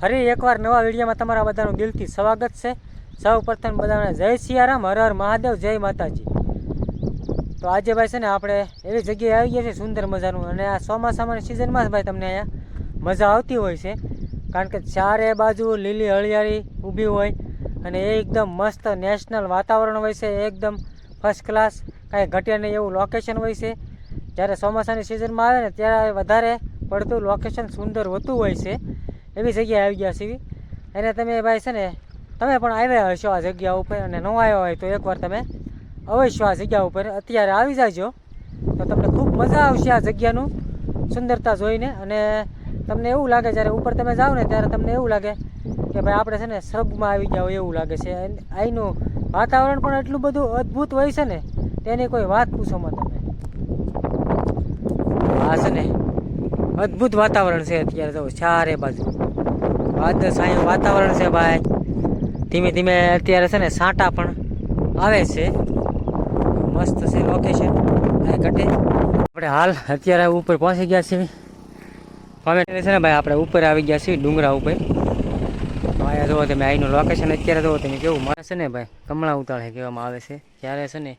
ફરી એકવાર નવા વિડીયોમાં તમારા બધાનું દિલથી સ્વાગત છે। સૌ પ્રથમ બધાને જય સિયારામ, હર હર મહાદેવ, જય માતાજી। તો આજે ભાઈ છે ને આપણે એવી જગ્યાએ આવી ગયા છે સુંદર મજાનું, અને આ ચોમાસાની સિઝનમાં ભાઈ તમને અહીંયા મજા આવતી હોય છે, કારણ કે ચારે બાજુ લીલી હરિયાળી ઊભી હોય અને એકદમ મસ્ત નેશનલ વાતાવરણ હોય છે, એકદમ ફર્સ્ટ ક્લાસ, કાંઈ ઘટે નહીં એવું લોકેશન હોય છે। જ્યારે ચોમાસાની સિઝનમાં આવે ને ત્યારે વધારે પડતું લોકેશન સુંદર હોતું હોય છે, એવી જગ્યાએ આવી ગયા છીએ। એને તમે ભાઈ છે ને તમે પણ આવ્યા હશો આ જગ્યા ઉપર, અને ન આવ્યા હોય તો એકવાર તમે અવશ્ય આ જગ્યા ઉપર અત્યારે આવી જાજો, તો તમને ખૂબ મજા આવશે આ જગ્યાનું સુંદરતા જોઈને। અને તમને એવું લાગે જ્યારે ઉપર તમે જાઓ ને ત્યારે તમને એવું લાગે કે ભાઈ આપણે છે ને સ્વર્ગમાં આવી ગયા હોય એવું લાગે છે। અહીંનું વાતાવરણ પણ એટલું બધું અદ્ભુત હોય છે ને તેની કોઈ વાત પૂછોમાં તમે। આ છે ને અદ્ભુત વાતાવરણ છે અત્યારે, તો ચારે બાજુ વાદળ છાયું વાતાવરણ છે ભાઈ। ધીમે ધીમે અત્યારે છે ને સાંટા પણ આવે છે, મસ્ત છે લોકેશન, કાંઈ ઘટે। આપણે હાલ અત્યારે ઉપર પહોંચી ગયા છીએ, કોમેન્ટ છે ને ભાઈ આપણે ઉપર આવી ગયા છીએ ડુંગરા ઉપર। તો અહીંયા જુઓ તમે, અહીંનું લોકેશન અત્યારે જુઓ તમે કેવું મળે છે ને ભાઈ, કમળા ઉતાળે કહેવામાં આવે છે। ત્યારે છે ને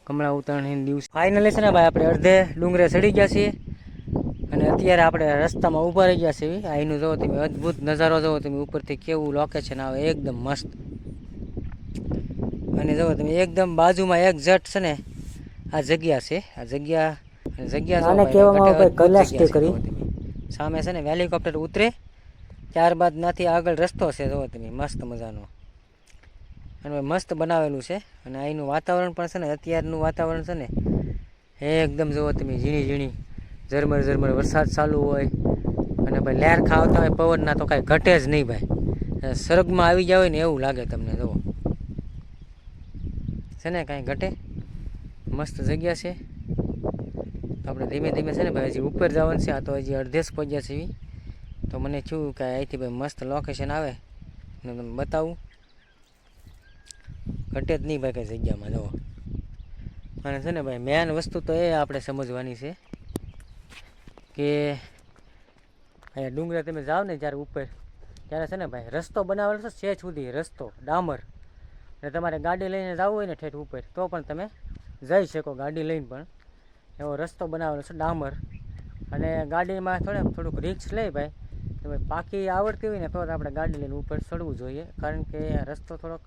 કમળા ઉતાળની દિવસ ફાઇનલી છે ને ભાઈ આપણે અડધે ડુંગરે ચડી ગયા છીએ, અને અત્યારે આપણે રસ્તામાં ઊભા રહી ગયા છીએ। અહીંનું જુઓ તમે અદ્ભુત નજારો જુઓ તમે ઉપરથી, કેવું લોકેશન આવે એકદમ મસ્ત। અને જુઓ તમે એકદમ બાજુમાં એક જટ છે ને આ જગ્યા છે, આ જગ્યા સામે છે ને હેલિકોપ્ટર ઉતરે ત્યારબાદ નાથી આગળ રસ્તો છે, જુઓ તમે મસ્ત મજાનો, અને મસ્ત બનાવેલું છે। અને અહીંનું વાતાવરણ પણ છે ને અત્યારનું વાતાવરણ છે ને એકદમ જુઓ તમે ઝીણી ઝીણી ઝરમર ઝરમર વરસાદ ચાલુ હોય, અને ભાઈ લહેર ખાવતા હોય પવનના તો કાંઈ ઘટે જ નહીં ભાઈ, સ્વર્ગમાં આવી ગયા હોય ને એવું લાગે તમને। જુઓ છે ને કાંઈ ઘટે, મસ્ત જગ્યા છે। આપણે ધીમે ધીમે છે ને ભાઈ હજી ઉપર જવાનું છે, આ તો હજી અડધે જ પહોંચ્યા છીએ। તો મને થયું કે અહીંથી ભાઈ મસ્ત લોકેશન આવે ને તમને બતાવું, ઘટે જ નહીં ભાઈ કઈ જગ્યામાં જુઓ। અને છે ને ભાઈ મેન વસ્તુ તો એ આપણે સમજવાની છે કે અહીંયા ડુંગરા તમે જાઓ ને જ્યારે ઉપર, ત્યારે છે ને ભાઈ રસ્તો બનાવેલો છે સેજ સુધી, રસ્તો ડામર, અને તમારે ગાડી લઈને જવું હોય ને ઠેઠ ઉપર તો પણ તમે જઈ શકો ગાડી લઈને, પણ એવો રસ્તો બનાવેલો છે ડામર। અને ગાડીમાં થોડુંક રિસ્ક લઈ ભાઈ, તમે પાકી આવડતી હોય ને તો જ આપણે ગાડી લઈને ઉપર ચડવું જોઈએ, કારણ કે રસ્તો થોડોક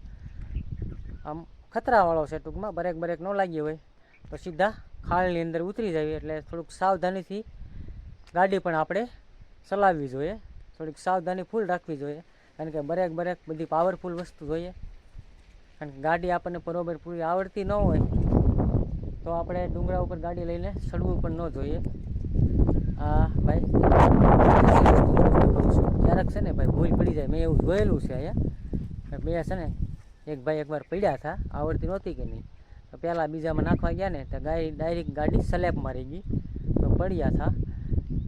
આમ ખતરાવાળો છે ટૂંકમાં, બ્રેક ન લાગી હોય તો સીધા ખાલની અંદર ઉતરી જાય, એટલે થોડુંક સાવધાનીથી ગાડી પણ આપણે ચલાવવી જોઈએ, થોડીક સાવધાની ફૂલ રાખવી જોઈએ, કારણ કે બ્રેક બધી પાવરફુલ વસ્તુ જોઈએ, કારણ કે ગાડી આપણને બરોબર પૂરી આવડતી ન હોય તો આપણે ડુંગરા ઉપર ગાડી લઈને ચડવું પણ ન જોઈએ। હા ભાઈ ક્યારેક છે ને ભાઈ ભૂલ પડી જાય, મેં એવું જોયેલું છે અહીંયા। બે છે ને એક ભાઈ એકવાર પડ્યા હતા, આવડતી નહોતી કે નહીં, તો પહેલાં બીજામાં નાખવા ગયા ને તો ડાયરેક્ટ ગાડી સ્લેપ મારી ગઈ, તો પડ્યા હતા,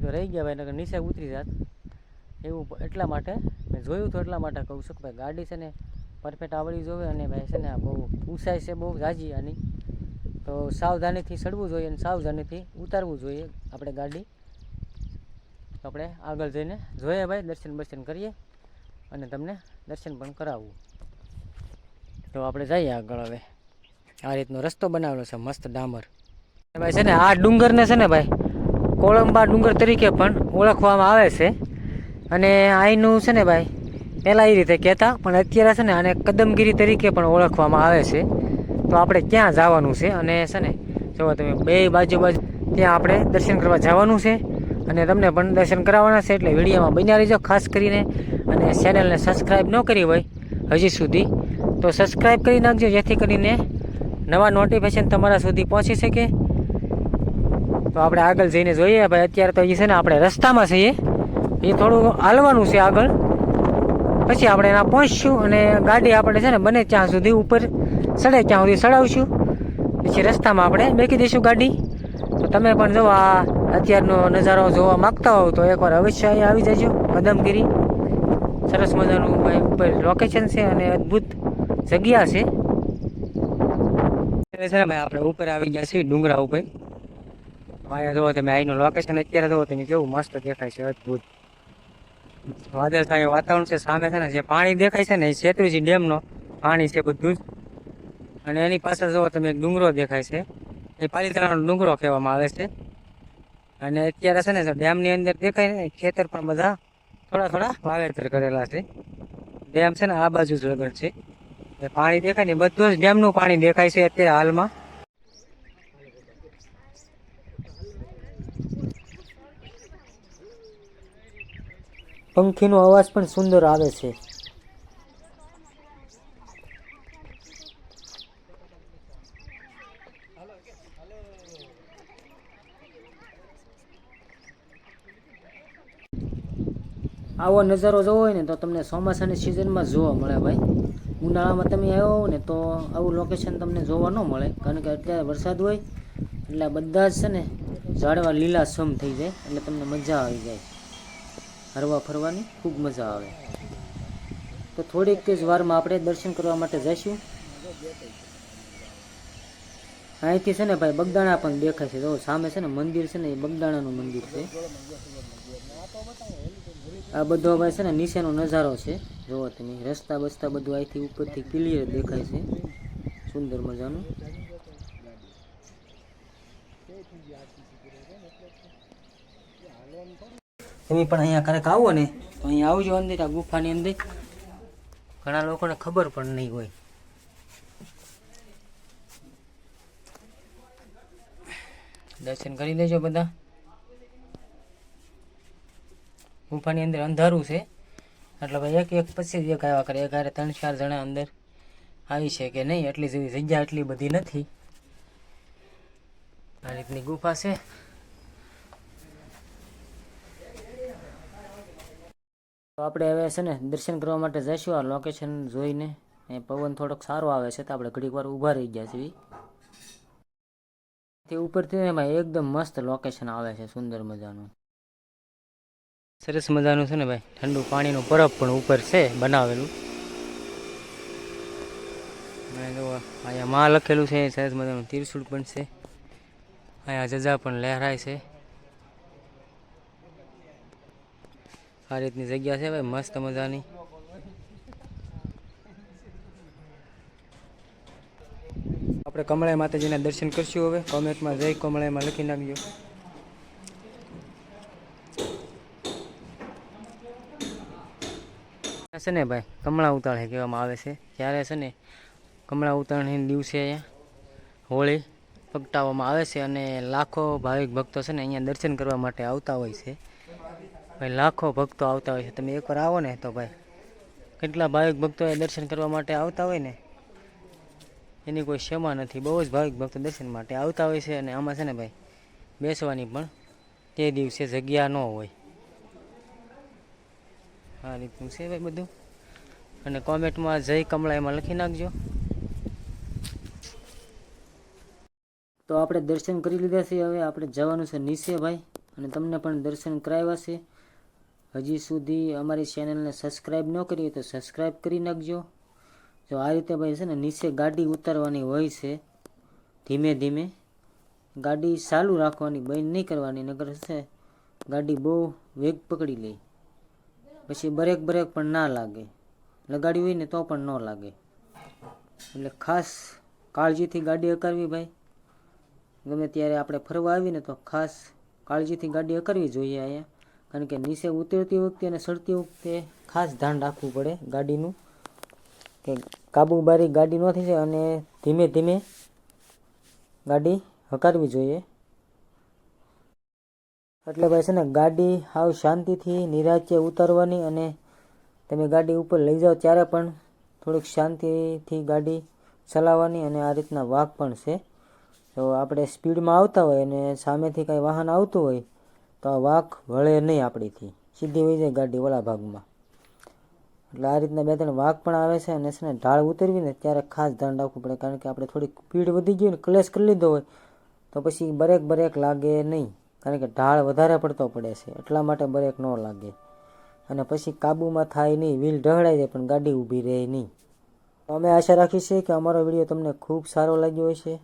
તો રહી ગયા ભાઈ, નકર નીચે ઉતરી જાત એવું। એટલા માટે મેં જોયું તો એટલા માટે કહું છું કે ભાઈ ગાડી છે ને પરફેક્ટ આવડવી જોઈએ, અને ભાઈ છે ને આ બહુ ઊંચાઈ છે બહુ ઝાઝી આની, તો સાવધાનીથી ચડવું જોઈએ અને સાવધાનીથી ઉતારવું જોઈએ આપણે ગાડી। તો આપણે આગળ જઈને જોઈએ ભાઈ, દર્શન કરીએ અને તમને દર્શન પણ કરાવવું। તો આપણે જઈએ આગળ। હવે આ રીતનો રસ્તો બનાવેલો છે મસ્ત ડામર ભાઈ, છે ને આ ડુંગરને છે ને ભાઈ કોળંબા ડુંગર તરીકે પણ ઓળખવામાં આવે છે, અને અહીંનું છે ને ભાઈ પહેલાં એ રીતે કહેતા, પણ અત્યારે છે ને આને કદમગીરી તરીકે પણ ઓળખવામાં આવે છે। તો આપણે ક્યાં જવાનું છે, અને છે ને જો તમે બે બાજુ ત્યાં આપણે દર્શન કરવા જવાનું છે, અને તમને પણ દર્શન કરાવવાના છે, એટલે વિડીયોમાં બન્યા રહીજો ખાસ કરીને। અને ચેનલને સબસ્ક્રાઈબ ન કરી હોય હજી સુધી તો સબસ્ક્રાઈબ કરી નાખજો, જેથી કરીને નવા નોટિફિકેશન તમારા સુધી પહોંચી શકે। તો આપણે આગળ જઈને જોઈએ ભાઈ, અત્યારે તો એ છે ને આપણે રસ્તામાં છીએ, એ થોડું હાલવાનું છે આગળ, પછી આપણે એના પહોંચશું, અને ગાડી આપણે છે ને બને ત્યાં સુધી ઉપર ચડે ત્યાં સુધી ચડાવશું, પછી રસ્તામાં આપણે બેકી દઈશું ગાડી। તો તમે પણ જો આ અત્યારનો નજારો જોવા માગતા હોવ તો એકવાર અવશ્ય અહીંયા આવી જજો। કદમગીરી સરસ મજાનું ભાઈ ઉપર લોકેશન છે, અને અદ્ભુત જગ્યા છે ભાઈ। આપણે ઉપર આવી ગયા છીએ ડુંગરા ઉપર, અહીંયા જુઓ તમે, અહીંનું લોકેશન અત્યારે જુઓ તમે કેવું મસ્ત દેખાય છે, અદ્ભુત। વાદળછાયું વાતાવરણ છે. સામે છે ને જે પાણી દેખાય છે ને એ શેત્રુંજી ડેમનો પાણી છે બધું જ. અને એની પાછળ જુઓ તમે એક ડુંગરો દેખાય છે, એ પાલીતાણાનો ડુંગરો કહેવામાં આવે છે. અને અત્યારે છે ને ડેમની અંદર દેખાય ને ખેતર પણ બધા થોડા થોડા વાવેતર કરેલા છે. ડેમ છે ને આ બાજુ જ આગળ છે. પાણી દેખાય ને બધું જ ડેમનું પાણી દેખાય છે અત્યારે હાલમાં. પંખીનો અવાજ પણ સુંદર આવે છે. આવો નજારો જોવો હોય ને તો તમને ચોમાસાની સિઝનમાં જોવા મળે ભાઈ. ઉનાળામાં તમે આવ્યો ને તો આવું લોકેશન તમને જોવા ન મળે, કારણ કે અત્યારે વરસાદ હોય એટલે બધા જ છે ને ઝાડવા લીલાછમ થઈ જાય, એટલે તમને મજા આવી જાય, હરવા ફરવાની ખૂબ મજા આવે. તો થોડીક જ વારમાં આપણે દર્શન કરવા માટે જઈશું. અહીંથી છે ને ભાઈ બગદાણા પણ દેખાય છે. જો સામે છે ને મંદિર છે ને એ બગદાણાનું મંદિર છે. આ બધો ભાઈ છે ને નીચેનો નજારો છે. જોવો તમે રસ્તા બસ્તા બધું અહીંથી ઉપરથી ક્લિયર દેખાય છે, સુંદર મજાનું. તમે પણ અહીંયા ક્યારેક આવો ને તો અહીંયા આવજો અંદર, આ ગુફાની અંદર. ઘણા લોકોને ખબર પણ નહીં હોય. દર્શન કરી લેજો બધા. ગુફાની અંદર અંધારું છે એટલે ભાઈ એક એક પછી એક આવ્યા કરે. એક હારે 3-4 જણા અંદર આવી છે કે નહીં, એટલી જેવી જગ્યા એટલી બધી નથી. આ રીતની ગુફા છે. તો આપણે હવે છે ને દર્શન કરવા માટે જઈશું. આ લોકેશન જોઈને એ પવન થોડોક સારો આવે છે તો આપણે ઘડીક વાર ઊભા રહી ગયા છીએ. તે ઉપરથી એમાં એકદમ મસ્ત લોકેશન આવે છે, સુંદર મજાનું, સરસ મજાનું છે ને ભાઈ. ઠંડુ પાણીનું બરફ પણ ઉપર છે બનાવેલું. અહીંયા માં લખેલું છે, સરસ મજાનું ત્રિશુળ પણ છે. અહીંયા જજા પણ લહેરાય છે. આ રીતની જગ્યા છે ભાઈ, મસ્ત મજાની. આપણે કમળાઈ માતાજીના દર્શન કરશું. હવે કોમેન્ટમાં જય કમળાઈમાં લખી નાખજો. છે ને ભાઈ કમળા ઉતાળે કહેવામાં આવે છે. ત્યારે છે ને કમળા ઉતાળના દિવસે અહીંયા હોળી પ્રગટાવવામાં આવે છે અને લાખો ભાવિક ભક્તો છે ને અહીંયા દર્શન કરવા માટે આવતા હોય છે. ભાઈ લાખો ભક્તો આવતા હોય છે. તમે એકવાર આવો ને તો ભાઈ કેટલા ભાવિક ભક્તો એ દર્શન કરવા માટે આવતા હોય ને એની કોઈ ક્ષમા નથી. બહુ જ ભાવિક ભક્તો દર્શન માટે આવતા હોય છે. અને આમાં છે ને ભાઈ બેસવાની પણ તે દિવસે જગ્યા ન હોય. આ રીતનું છે ભાઈ બધું. અને કોમેન્ટમાં જય કમળાઈમાં લખી નાખજો. તો આપણે દર્શન કરી લીધા છે. હવે આપણે જવાનું છે નીચે ભાઈ, અને તમને પણ દર્શન કરાવ્યા છે. હજી સુધી અમારી ચેનલને સબસ્ક્રાઈબ ન કરી હોય તો સબસ્ક્રાઈબ કરી નાખજો. જો આ રીતે ભાઈ છે ને નીચે ગાડી ઉતારવાની હોય છે. ધીમે ધીમે ગાડી ચાલુ રાખવાની, બંધ નહીં કરવાની, નકર છે ગાડી બહુ વેગ પકડી લે, પછી બ્રેક પણ ના લાગે. લગાડી હોય ને તો પણ ન લાગે. એટલે ખાસ કાળજીથી ગાડી હકારવી ભાઈ. ગમે ત્યારે આપણે ફરવા આવીને તો ખાસ કાળજીથી ગાડી હકારવી જોઈએ અહીંયા, કારણ કે નીચે ઉતરતી વખતે અને ચડતી વખતે ખાસ ધ્યાન રાખવું પડે ગાડીનું, કે કાબુબારી ગાડી ન થઈ જાય. અને ધીમે ધીમે ગાડી હકારવી જોઈએ. એટલે ભાઈ છે ને ગાડી હાવ શાંતિથી નિરાંતે ઉતારવાની, અને તમે ગાડી ઉપર લઈ જાઓ ત્યારે પણ થોડીક શાંતિથી ગાડી ચલાવવાની. અને આ રીતના વાઘ પણ છે. તો આપણે સ્પીડમાં આવતા હોય અને સામેથી કાંઈ વાહન આવતું હોય તો આ વાઘ વળે નહીં આપણીથી, સીધી વહી જાય ગાડી ઓલા ભાગમાં. એટલે આ રીતના 2-3 વાઘ પણ આવે છે. અને છે ને ઢાળ ઉતરવીને ત્યારે ખાસ ધ્યાન રાખવું પડે, કારણ કે આપણે થોડીક સ્પીડ વધી ગઈ ને ક્લેશ કરી લીધો હોય તો પછી બ્રેક લાગે નહીં, કારણ કે ઢાળ વધારે પડતો પડે છે, એટલા માટે બ્રેક ન લાગે. અને પછી કાબૂમાં થાય નહીં, વ્હીલ ઢહળાઈ જાય પણ ગાડી ઊભી રહે નહીં. તો અમે આશા રાખીએ છીએ કે અમારો વિડીયો તમને ખૂબ સારો લાગ્યો હશે.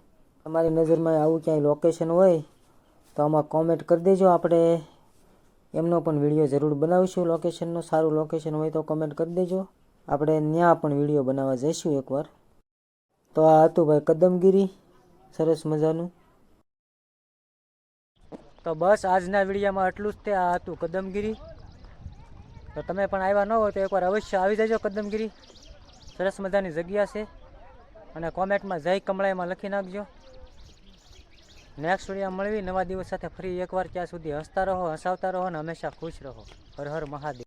તમારી નજરમાં આવું ક્યાંય લોકેશન હોય તો આમાં કોમેન્ટ કરી દેજો. આપણે એમનો પણ વિડીયો જરૂર બનાવીશું. લોકેશનનો સારું લોકેશન હોય તો કમેન્ટ કરી દેજો, આપણે ત્યાં પણ વિડીયો બનાવવા જઈશું એકવાર. તો આ હતું ભાઈ કદમગીરી, સરસ મજાનું. તો બસ આજના વિડીયોમાં એટલું જ તે. આ હતું કદમગીરી. તો તમે પણ આવ્યા ન હોય તો એકવાર અવશ્ય આવી જજો કદમગીરી, સરસ મજાની જગ્યા છે. અને કોમેન્ટમાં જય કમળાઈમાં લખી નાખજો. નેક્સ્ટ વિડીયો મળવી નવા દિવસ સાથે ફરી એકવાર. ત્યાં સુધી હસતા રહો, હસાવતા રહો અને હંમેશા ખુશ રહો. હર હર મહાદેવ.